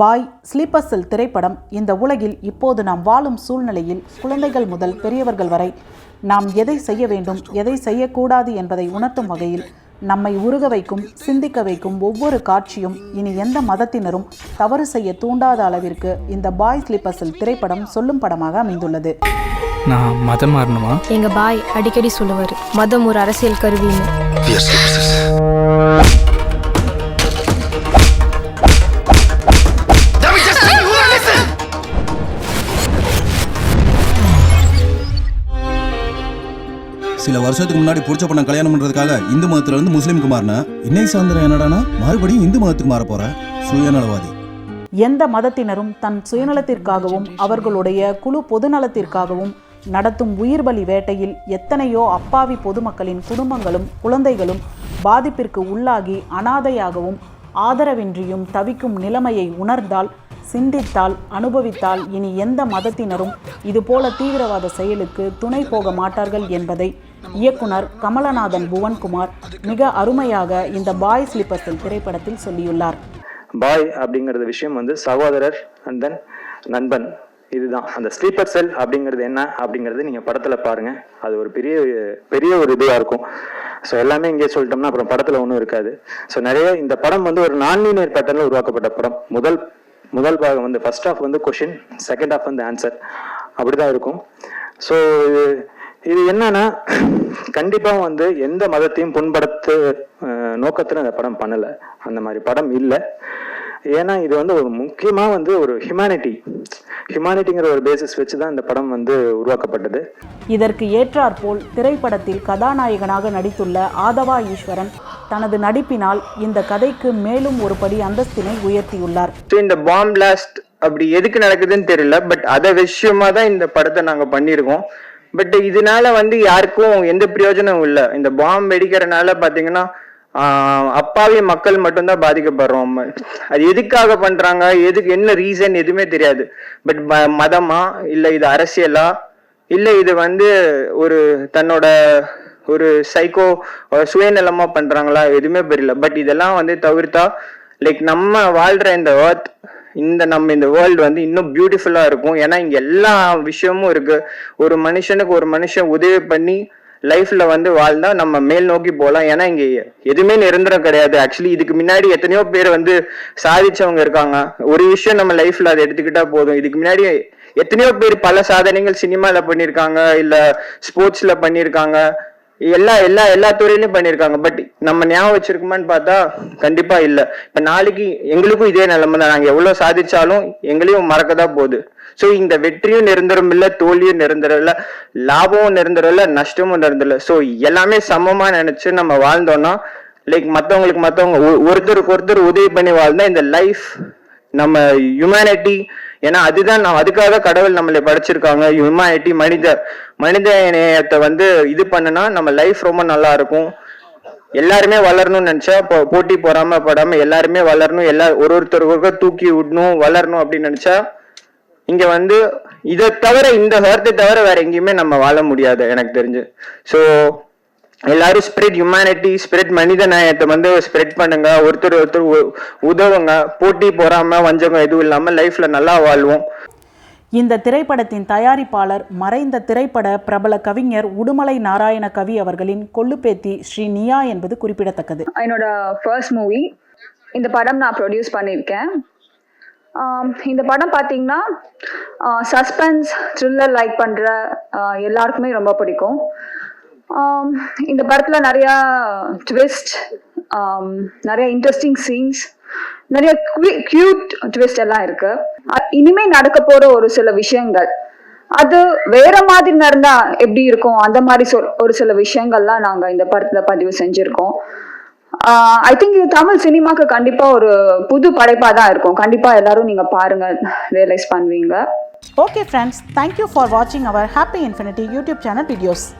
பாய் sleeper செல் திரைப்படம் இந்த உலகில் இப்போது நாம் வாழும் சூழ்நிலையில் குழந்தைகள் முதல் பெரியவர்கள் வரை நாம் எதை செய்ய வேண்டும் எதை செய்யக்கூடாது என்பதை உணர்த்தும் வகையில் நம்மை உருக வைக்கும் சிந்திக்க வைக்கும் ஒவ்வொரு காட்சியும் இனி எந்த மதத்தினரும் தவறு செய்ய தூண்டாத அளவிற்கு இந்த பாய் ஸ்லீப்பர் செல் திரைப்படம் சொல்லும் படமாக அமைந்துள்ளது. நான் மதம் மாறணுமா? எங்க பாய் அடிக்கடி சொல்லுவார், மதம் ஒரு அரசியல் கருவின்னு. சில வருஷத்துக்கு முன்னாடி புடிச்ச பொண்ணை கல்யாணம் பண்றதுக்காக இந்து மதத்துல இருந்து முஸ்லீமுக்கு மாறின இன்னைக்கு சாயந்தரம் என்னடானா மறுபடியும் இந்து மதத்துக்கு மாற போற சுயநலவாதி. எந்த மதத்தினரும் தன் சுயநலத்திற்காகவும் அவர்களுடைய குழு பொதுநலத்திற்காகவும் நடத்தும் உயிர்பலி வேட்டையில் எத்தனையோ அப்பாவி பொதுமக்களின் குடும்பங்களும் குழந்தைகளும் பாதிப்பிற்கு உள்ளாகி அனாதையாகவும் ஆதரவின்றியும் தவிக்கும் நிலைமையை உணர்ந்தால், சிந்தித்தால், அனுபவித்தால் இனி எந்த மதத்தினரும் இதுபோல தீவிரவாத செயலுக்கு துணை போக மாட்டார்கள் என்பதை இயக்குனர் கமலநாதன் புவன்குமார் மிக அருமையாக இந்த பாய் ஸ்லீப்பர் செல் திரைப்படத்தில் சொல்லியுள்ளார். பாய் அப்படிங்கிறது விஷயம் சகோதரர் அண்ட் தென் நண்பன், இதுதான். அந்த ஸ்லீப்பர் செல் அப்படிங்கிறது என்ன அப்படிங்கிறது நீங்கள் படத்தில் பாருங்கள். அது ஒரு பெரிய ஒரு இதுவாக இருக்கும். ஸோ எல்லாமே இங்கே சொல்லிட்டோம்னா அப்புறம் படத்தில் ஒன்றும் இருக்காது. ஸோ நிறைய இந்த படம் ஒரு நான்லீனியர் பேட்டர்னில் உருவாக்கப்பட்ட படம். முதல் பாகம் first half question, second half answer, அப்படிதான் இருக்கும். ஸோ இது என்னன்னா கண்டிப்பாக எந்த மதத்தையும் புண்படுத்த நோக்கத்தில் அந்த படம் பண்ணலை. அந்த மாதிரி படம் இல்லை. ஏன்னா இது ஒரு முக்கியமாக ஒரு ஹியூமானிட்டிங்கிற ஒரு பேசிஸ் வச்சு தான் இந்த படம் உருவாக்கப்பட்டது. இதற்கு ஏற்றாற்போல் திரைப்படத்தில் கதாநாயகனாக நடித்துள்ள ஆதவா ஈஸ்வரன் தனது நடிப்பினால் இந்த கதைக்கு மேலும் ஒரு படி அந்தஸ்தினை உயர்த்தியுள்ளார். இந்த பாம் பிளாஸ்ட் அப்படி எதுக்கு நடக்குதுன்னு தெரியல, பட் அதை விஷயமா தான் இந்த படத்தை நாங்க பண்ணியிருக்கோம். பட் இதனால யாருக்கும் எந்த பிரயோஜனமும் இல்லை. இந்த பாம் வெடிக்கிறனால பாத்தீங்கன்னா அப்பாவி மக்கள் மட்டும்தான் பாதிக்கப்படுறோம். அது எதுக்காக பண்றாங்க, எதுக்கு என்ன ரீசன் எதுவுமே தெரியாது. பட் மதமா இல்ல இது அரசியலா இல்ல இது ஒரு தன்னோட ஒரு சைக்கோ சுயநலமா பண்றாங்களா எதுவுமே தெரியல. பட் இதெல்லாம் தவிர்த்தா லைக் நம்ம வாழ்ற இந்த எர்த், இந்த வேர்ல்டு இன்னும் பியூட்டிஃபுல்லா இருக்கும். ஏன்னா இங்க எல்லா விஷயமும் இருக்கு. ஒரு மனுஷனுக்கு ஒரு மனுஷன் உதவி பண்ணி லைஃப்ல வாழ்ந்தா நம்ம மேல் நோக்கி போகலாம். ஏன்னா இங்க எதுவுமே நிரந்தரம் கிடையாது. ஆக்சுவலி இதுக்கு முன்னாடி எத்தனையோ பேர் சாதிச்சவங்க இருக்காங்க. ஒரு விஷயம் நம்ம லைஃப்ல அதை எடுத்துக்கிட்டா போதும். இதுக்கு முன்னாடி எத்தனையோ பேர் பல சாதனைகள் சினிமால பண்ணியிருக்காங்க, இல்ல ஸ்போர்ட்ஸ்ல பண்ணியிருக்காங்க, எல்லா துறையிலும் பண்ணியிருக்காங்க. பட் நம்ம ஞாபகம் வச்சிருக்கோமான்னு பார்த்தா கண்டிப்பா இல்ல. இப்ப நாளைக்கு எங்களுக்கும் இதே நிலைமை தான். நாங்க எவ்வளவு சாதிச்சாலும் எங்களையும் மறக்கதான் போகுது. ஸோ இந்த வெற்றியும் நிரந்தரம் இல்லை, தோல்வியும் நிரந்தரம் இல்லை, லாபமும் நிரந்தரம் இல்லை, நஷ்டமும் நிரந்தரம் இல்லை. ஸோ எல்லாமே சமமா நினைச்சு நம்ம வாழ்ந்தோம்னா லைக் மற்றவங்க ஒருத்தருக்கு ஒருத்தர் உதவி பண்ணி வாழ்ந்தா இந்த லைஃப் நம்ம ஹியூமனிட்டி, ஏன்னா அதுதான் அதுக்காக கடவுள் நம்மளை படைச்சிருக்காங்க. ஹியூமனிட்டி மனித நேயத்தை இது பண்ணுனா நம்ம லைஃப் ரொம்ப நல்லா இருக்கும். எல்லாருமே வளரணும்னு நினைச்சா போட்டி பொறாம படாம எல்லாருமே வளரணும், ஒருத்தருக்கு தூக்கி விடணும், வளரணும் அப்படின்னு நினைச்சா இங்க இதை தவிர இந்த ஹர்த்தை தவிர வேற எங்கேயுமே நம்ம வாழ முடியாது எனக்கு தெரிஞ்சு. ஸோ எல்லாரும் ஸ்பிரிட் ஹியூமனிட்டி, ஸ்பிரிட் மனித நேயத்தை ஸ்ப்ரெட் பண்ணுங்க, ஒருத்தர் உதவுங்க, போட்டி பொறாம வஞ்சகம் எதுவும் இல்லாம லைஃப்ல நல்லா வாழ்வோம். இந்த திரைப்படத்தின் தயாரிப்பாளர் மறைந்த திரைப்பட பிரபல கவிஞர் உடுமலை நாராயண கவி அவர்களின் கொள்ளுப்பேத்தி ஸ்ரீ நியா என்பது குறிப்பிடத்தக்கது. என்னோட ஃபர்ஸ்ட் மூவி இந்த படம் நான் ப்ரொடியூஸ் பண்ணியிருக்கேன். இந்த படம் பார்த்தீங்கன்னா சஸ்பென்ஸ் த்ரில்லர் லைக் பண்ணுற எல்லாருக்குமே ரொம்ப பிடிக்கும். இந்த படத்தில் நிறையா ட்விஸ்ட், நிறைய இன்ட்ரெஸ்டிங் சீன்ஸ், நிறைய கியூட் ட்விஸ்ட் எல்லாம் இருக்கு. இனிமேல் நடக்க போகிற ஒரு சில விஷயங்கள் அது வேற மாதிரி நடந்தா எப்படி இருக்கும், அந்த மாதிரி ஒரு சில விஷயங்கள்லாம் நாங்கள் இந்த படத்தில் பதிவு செஞ்சுருக்கோம். ஐ திங்க் இது தமிழ் சினிமாக்கு கண்டிப்பா ஒரு புது படைப்பா தான் இருக்கும். கண்டிப்பா எல்லாரும் நீங்க பாருங்க, ரியலைஸ் பண்ணுவீங்க. ஓகே ஃப்ரெண்ட்ஸ், தேங்க்யூ ஃபார் வாட்சிங் our happy infinity YouTube channel videos.